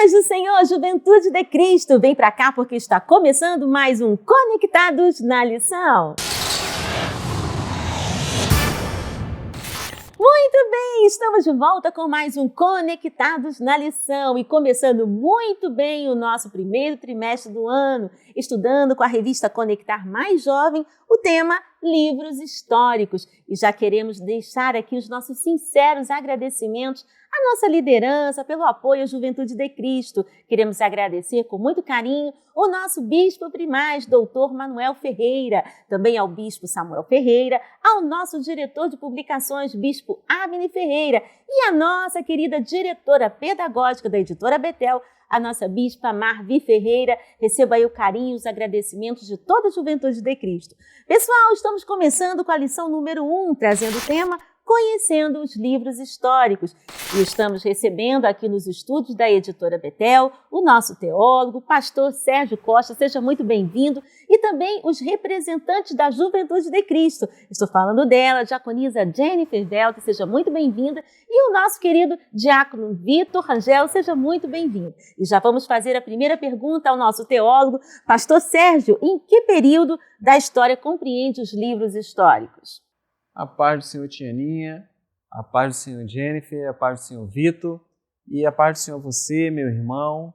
Paz do Senhor, Juventude de Cristo, vem para cá porque está começando mais um Conectados na Lição. Muito bem, estamos de volta com mais um Conectados na Lição e começando muito bem o nosso primeiro trimestre do ano, estudando com a revista Conectar Mais Jovem o tema Livros Históricos. E já queremos deixar aqui os nossos sinceros agradecimentos à nossa liderança pelo apoio à Juventude de Cristo. Queremos agradecer com muito carinho o nosso Bispo Primaz, Dr. Manuel Ferreira, também ao Bispo Samuel Ferreira, ao nosso diretor de publicações, Bispo Abner Ferreira, e à nossa querida diretora pedagógica da Editora Betel, a nossa Bispa Marvi Ferreira. Receba aí o carinho e os agradecimentos de toda a Juventude de Cristo. Pessoal, estamos começando com a lição número 1, trazendo o tema Conhecendo os Livros Históricos. E estamos recebendo aqui nos estúdios da Editora Betel o nosso teólogo, pastor Sérgio Costa, seja muito bem-vindo, e também os representantes da Juventude de Cristo. Estou falando dela, diaconisa Jennifer Velta, seja muito bem-vinda, e o nosso querido diácono Vitor Rangel, seja muito bem-vindo. E já vamos fazer a primeira pergunta ao nosso teólogo, pastor Sérgio: em que período da história compreende os livros históricos? A paz do Senhor Tianinha, a paz do Senhor Jennifer, a paz do Senhor Vitor e a paz do Senhor você, meu irmão,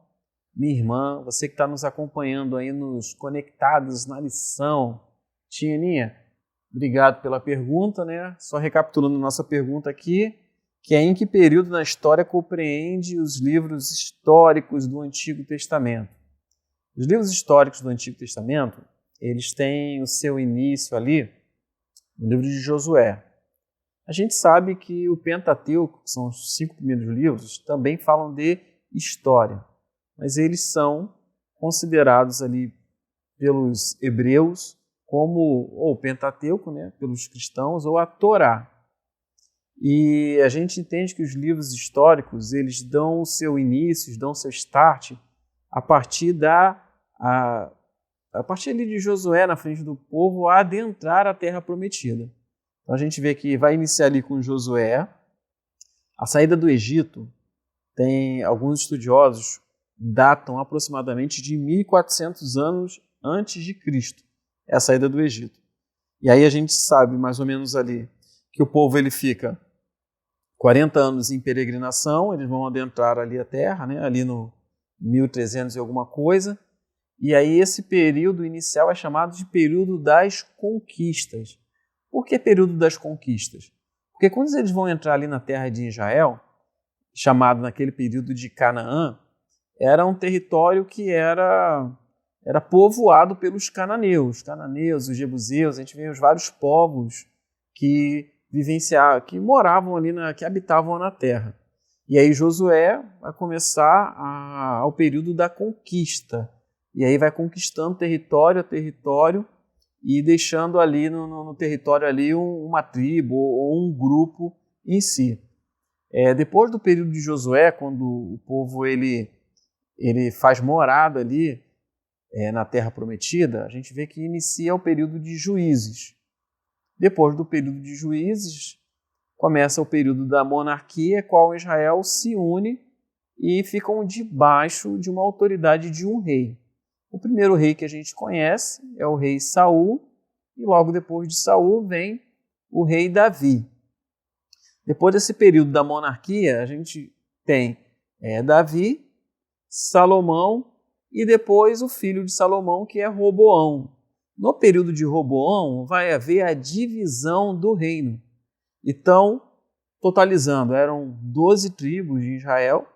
minha irmã, você que está nos acompanhando aí nos Conectados na Lição. Tianinha, obrigado pela pergunta, né? Só recapitulando nossa pergunta aqui, que é em que período da história compreende os livros históricos do Antigo Testamento? Os livros históricos do Antigo Testamento, eles têm o seu início ali no livro de Josué. A gente sabe que o Pentateuco, que são os 5 primeiros livros, também falam de história, mas eles são considerados ali pelos hebreus como ou o Pentateuco, né, pelos cristãos, ou a Torá. E a gente entende que os livros históricos, eles dão o seu início, dão o seu start a partir ali de Josué, na frente do povo, a adentrar a terra prometida. Então a gente vê que vai iniciar ali com Josué. A saída do Egito, tem alguns estudiosos datam aproximadamente de 1400 anos antes de Cristo, é a saída do Egito. E aí a gente sabe mais ou menos ali que o povo ele fica 40 anos em peregrinação, eles vão adentrar ali a terra, né, ali no 1300 e alguma coisa. E aí esse período inicial é chamado de período das conquistas. Por que período das conquistas? Porque quando eles vão entrar ali na terra de Israel, chamado naquele período de Canaã, era um território que era povoado pelos cananeus, os jebuseus. A gente vê os vários povos que moravam ali, que habitavam na terra. E aí Josué vai começar ao período da conquista. E aí vai conquistando território a território e deixando ali no território ali uma tribo ou um grupo em si. Depois do período de Josué, quando o povo ele faz morada ali na Terra Prometida, a gente vê que inicia o período de Juízes. Depois do período de Juízes, começa o período da monarquia, qual Israel se une e ficam debaixo de uma autoridade de um rei. O primeiro rei que a gente conhece é o rei Saul, e logo depois de Saul vem o rei Davi. Depois desse período da monarquia, a gente tem Davi, Salomão e depois o filho de Salomão, que é Roboão. No período de Roboão vai haver a divisão do reino. Então, totalizando, eram 12 tribos de Israel.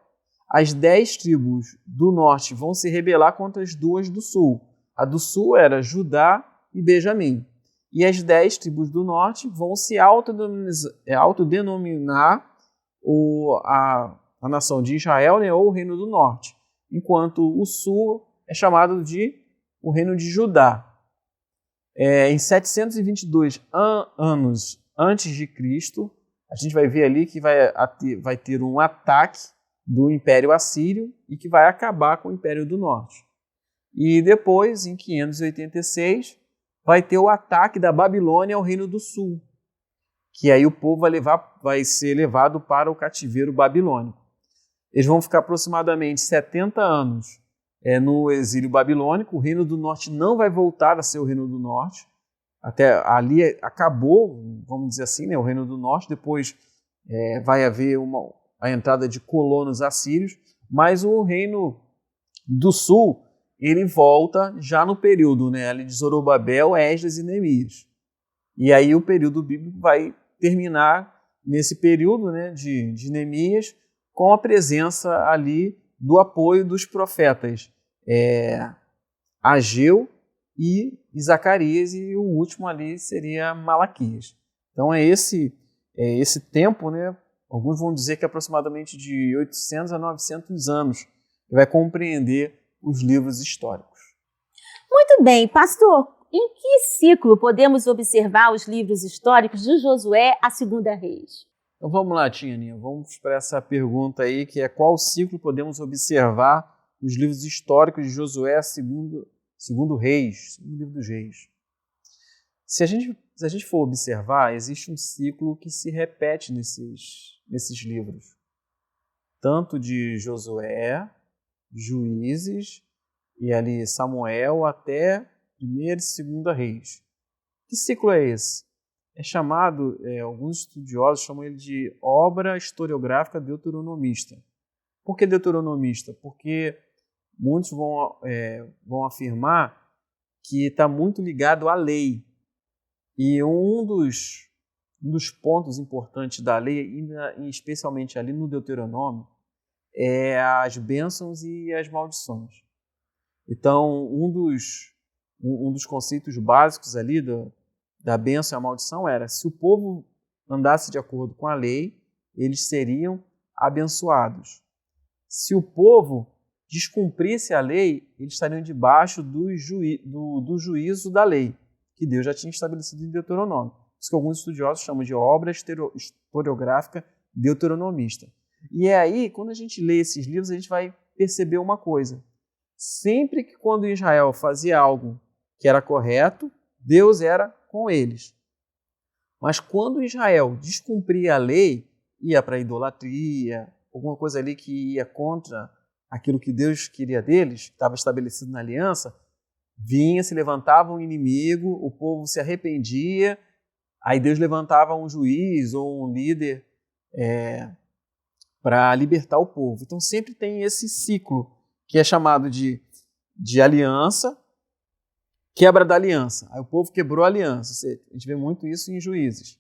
As 10 tribos do norte vão se rebelar contra as 2 do sul. A do sul era Judá e Benjamim. E as 10 tribos do norte vão se autodenominar a nação de Israel, né, ou o reino do norte, enquanto o sul é chamado de o reino de Judá. Em 722 anos antes de Cristo, a gente vai ver ali que vai ter um ataque do Império Assírio e que vai acabar com o Império do Norte. E depois, em 586, vai ter o ataque da Babilônia ao Reino do Sul, que aí o povo vai ser levado para o cativeiro babilônico. Eles vão ficar aproximadamente 70 anos no exílio babilônico. O Reino do Norte não vai voltar a ser o Reino do Norte. Até ali acabou, vamos dizer assim, né, o Reino do Norte. Depois vai haver a entrada de colonos assírios, mas o Reino do Sul ele volta já no período, né, ali de Zorobabel, Esdras e Neemias. E aí o período bíblico vai terminar nesse período, né, de Neemias, com a presença ali do apoio dos profetas Ageu e Zacarias, e o último ali seria Malaquias. Então é esse tempo, né? Alguns vão dizer que é aproximadamente de 800 a 900 anos, que vai compreender os livros históricos. Muito bem, pastor. Em que ciclo podemos observar os livros históricos de Josué a 2 Reis? Então vamos lá, tia Aninha, vamos para essa pergunta aí, que é qual ciclo podemos observar nos livros históricos de Josué segundo Reis, segundo livro dos Reis. Se a gente for observar, existe um ciclo que se repete nesses livros, tanto de Josué, Juízes e ali Samuel até 1ª e 2ª Reis. Que ciclo é esse? É chamado, alguns estudiosos chamam ele de obra historiográfica deuteronomista. Por que deuteronomista? Porque muitos vão afirmar que está muito ligado à lei. E um dos pontos importantes da lei, especialmente ali no Deuteronômio, é as bênçãos e as maldições. Então, um dos conceitos básicos ali da bênção e a maldição era: se o povo andasse de acordo com a lei, eles seriam abençoados. Se o povo descumprisse a lei, eles estariam debaixo do juízo da lei, que Deus já tinha estabelecido em Deuteronômio. Isso que alguns estudiosos chamam de obra historiográfica deuteronomista. E é aí, quando a gente lê esses livros, a gente vai perceber uma coisa. Sempre que quando Israel fazia algo que era correto, Deus era com eles. Mas quando Israel descumpria a lei, ia para a idolatria, alguma coisa ali que ia contra aquilo que Deus queria deles, que estava estabelecido na aliança, se levantava um inimigo, o povo se arrependia, aí Deus levantava um juiz ou um líder para libertar o povo. Então sempre tem esse ciclo que é chamado de aliança, quebra da aliança. Aí o povo quebrou a aliança. A gente vê muito isso em Juízes.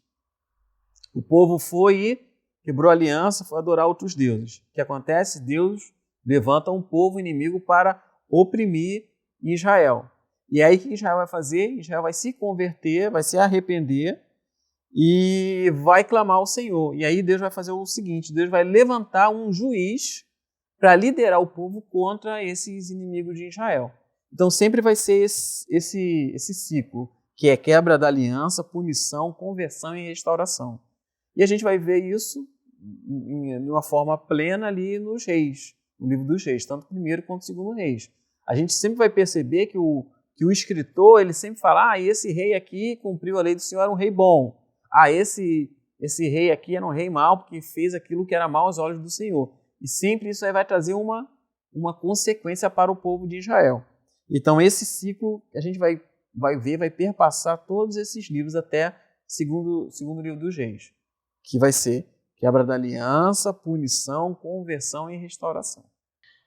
O povo foi e quebrou a aliança, foi adorar outros deuses. O que acontece? Deus levanta um povo inimigo para oprimir Israel. E aí o que Israel vai fazer? Israel vai se converter, vai se arrepender e vai clamar ao Senhor. E aí Deus vai fazer o seguinte: Deus vai levantar um juiz para liderar o povo contra esses inimigos de Israel. Então sempre vai ser esse ciclo, que é quebra da aliança, punição, conversão e restauração. E a gente vai ver isso de uma forma plena ali nos Reis, no livro dos Reis, tanto o 1º quanto o 2º Reis. A gente sempre vai perceber que o escritor ele sempre fala: esse rei aqui cumpriu a lei do Senhor, era um rei bom. Esse rei aqui era um rei mau porque fez aquilo que era mau aos olhos do Senhor. E sempre isso aí vai trazer uma consequência para o povo de Israel. Então esse ciclo a gente vai ver, vai perpassar todos esses livros até segundo livro dos Reis, que vai ser quebra da aliança, punição, conversão e restauração.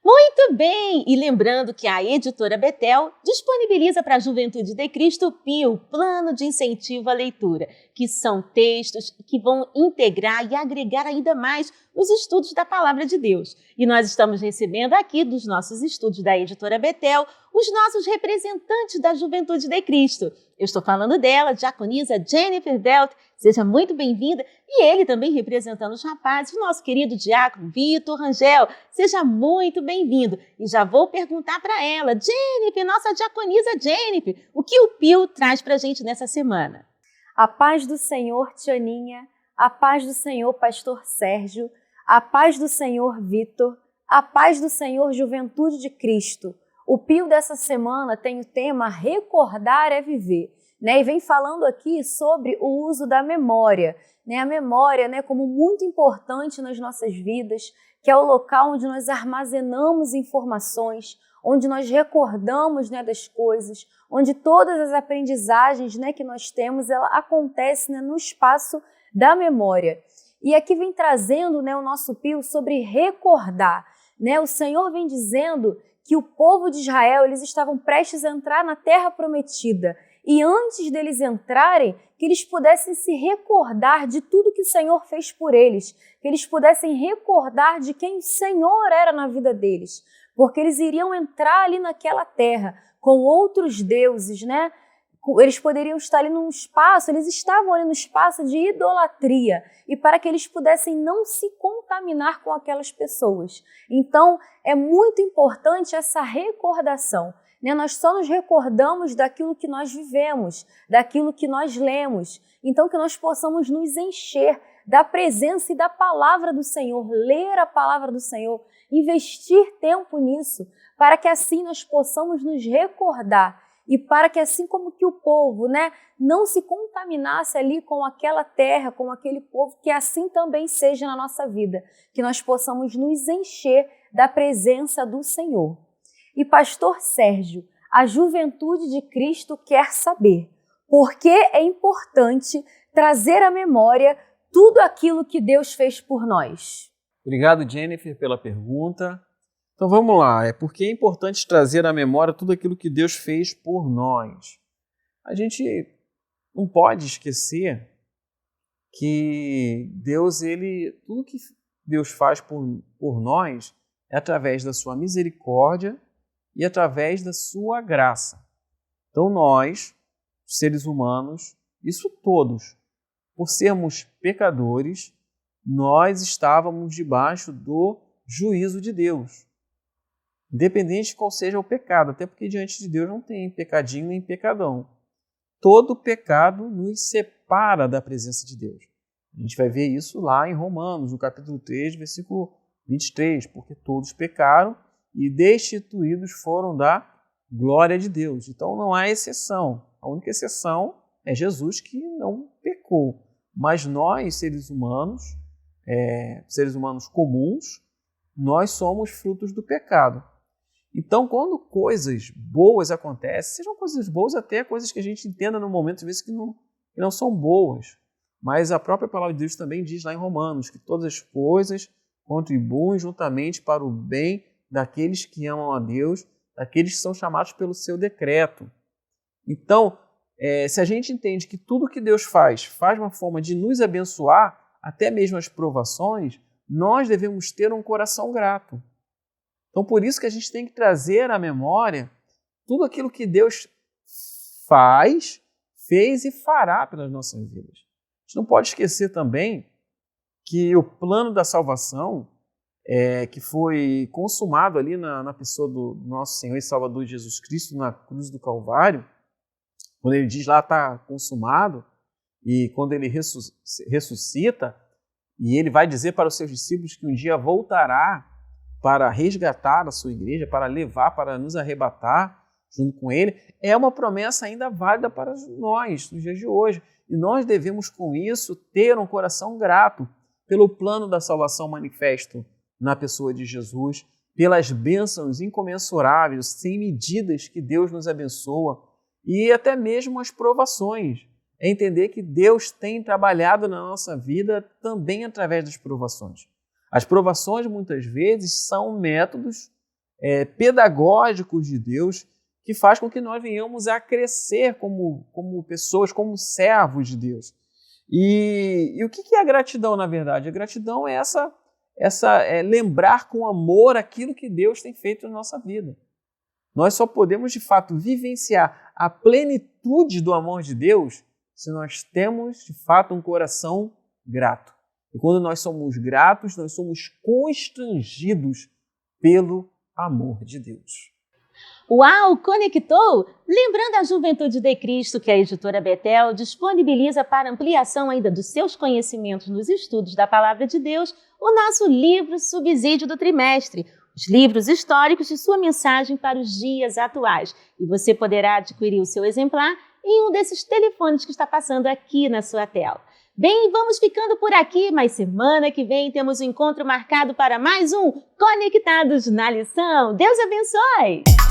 Muito bem! E lembrando que a Editora Betel disponibiliza para a Juventude de Cristo o PIL, Plano de Incentivo à Leitura, que são textos que vão integrar e agregar ainda mais os estudos da Palavra de Deus. E nós estamos recebendo aqui dos nossos estudos da Editora Betel os nossos representantes da Juventude de Cristo. Eu estou falando dela, diaconisa Jennifer Belt, seja muito bem-vinda. E ele também representando os rapazes, o nosso querido diácono Vitor Rangel, seja muito bem-vindo. E já vou perguntar para ela, Jennifer, nossa diaconisa Jennifer, o que o PIL traz para a gente nessa semana? A paz do Senhor, Tianinha, a paz do Senhor, pastor Sérgio, a paz do Senhor, Vitor, a paz do Senhor, Juventude de Cristo. O PIL dessa semana tem o tema Recordar é Viver. né? E vem falando aqui sobre o uso da memória, né? A memória, né, como muito importante nas nossas vidas, que é o local onde nós armazenamos informações, onde nós recordamos, né, das coisas, onde todas as aprendizagens, né, que nós temos, ela acontece, né, no espaço da memória. E aqui vem trazendo, né, o nosso Pio sobre recordar, né? O Senhor vem dizendo que o povo de Israel, eles estavam prestes a entrar na terra prometida. E antes deles entrarem, que eles pudessem se recordar de tudo que o Senhor fez por eles, que eles pudessem recordar de quem o Senhor era na vida deles, porque eles iriam entrar ali naquela terra com outros deuses, né? Eles poderiam estar ali num espaço, eles estavam ali no espaço de idolatria, e para que eles pudessem não se contaminar com aquelas pessoas. Então, é muito importante essa recordação, né? Nós só nos recordamos daquilo que nós vivemos, daquilo que nós lemos. Então, que nós possamos nos encher da presença e da palavra do Senhor, ler a palavra do Senhor, investir tempo nisso, para que assim nós possamos nos recordar e para que assim como que o povo, né, não se contaminasse ali com aquela terra, com aquele povo, que assim também seja na nossa vida, que nós possamos nos encher da presença do Senhor. E pastor Sérgio, a juventude de Cristo quer saber por que é importante trazer à memória tudo aquilo que Deus fez por nós. Obrigado, Jennifer, pela pergunta. Então vamos lá, porque é importante trazer à memória tudo aquilo que Deus fez por nós. A gente não pode esquecer que tudo que Deus faz por nós é através da sua misericórdia e através da sua graça. Então nós, seres humanos, isso todos, por sermos pecadores, nós estávamos debaixo do juízo de Deus. Independente de qual seja o pecado, até porque diante de Deus não tem pecadinho nem pecadão. Todo pecado nos separa da presença de Deus. A gente vai ver isso lá em Romanos, no capítulo 3, versículo 23, porque todos pecaram e destituídos foram da glória de Deus. Então não há exceção. A única exceção é Jesus, que não pecou. Mas nós, seres humanos comuns, nós somos frutos do pecado. Então, quando coisas boas acontecem, sejam coisas boas até coisas que a gente entenda no momento, às vezes que não são boas, mas a própria palavra de Deus também diz lá em Romanos que todas as coisas contribuem juntamente para o bem daqueles que amam a Deus, daqueles que são chamados pelo seu decreto. Então, se a gente entende que tudo que Deus faz uma forma de nos abençoar, até mesmo as provações, nós devemos ter um coração grato. Então, por isso que a gente tem que trazer à memória tudo aquilo que Deus fez e fará pelas nossas vidas. A gente não pode esquecer também que o plano da salvação, que foi consumado ali na pessoa do nosso Senhor e Salvador Jesus Cristo na cruz do Calvário, quando ele diz lá está consumado, e quando ele ressuscita, e ele vai dizer para os seus discípulos que um dia voltará para resgatar a sua igreja, para levar, para nos arrebatar junto com ele, é uma promessa ainda válida para nós, nos dias de hoje. E nós devemos, com isso, ter um coração grato pelo plano da salvação manifesto na pessoa de Jesus, pelas bênçãos incomensuráveis, sem medidas que Deus nos abençoa, e até mesmo as provações. É entender que Deus tem trabalhado na nossa vida também através das provações. As provações, muitas vezes, são métodos pedagógicos de Deus que faz com que nós venhamos a crescer como pessoas, como servos de Deus. E o que é a gratidão, na verdade? A gratidão é lembrar com amor aquilo que Deus tem feito na nossa vida. Nós só podemos, de fato, vivenciar a plenitude do amor de Deus se nós temos, de fato, um coração grato. E quando nós somos gratos, nós somos constrangidos pelo amor de Deus. Uau, conectou? Lembrando a Juventude de Cristo que a editora Betel disponibiliza para ampliação ainda dos seus conhecimentos nos estudos da Palavra de Deus, o nosso livro Subsídio do Trimestre, os livros históricos de sua mensagem para os dias atuais. E você poderá adquirir o seu exemplar em um desses telefones que está passando aqui na sua tela. Bem, vamos ficando por aqui, mas semana que vem temos um encontro marcado para mais um Conectados na Lição. Deus abençoe!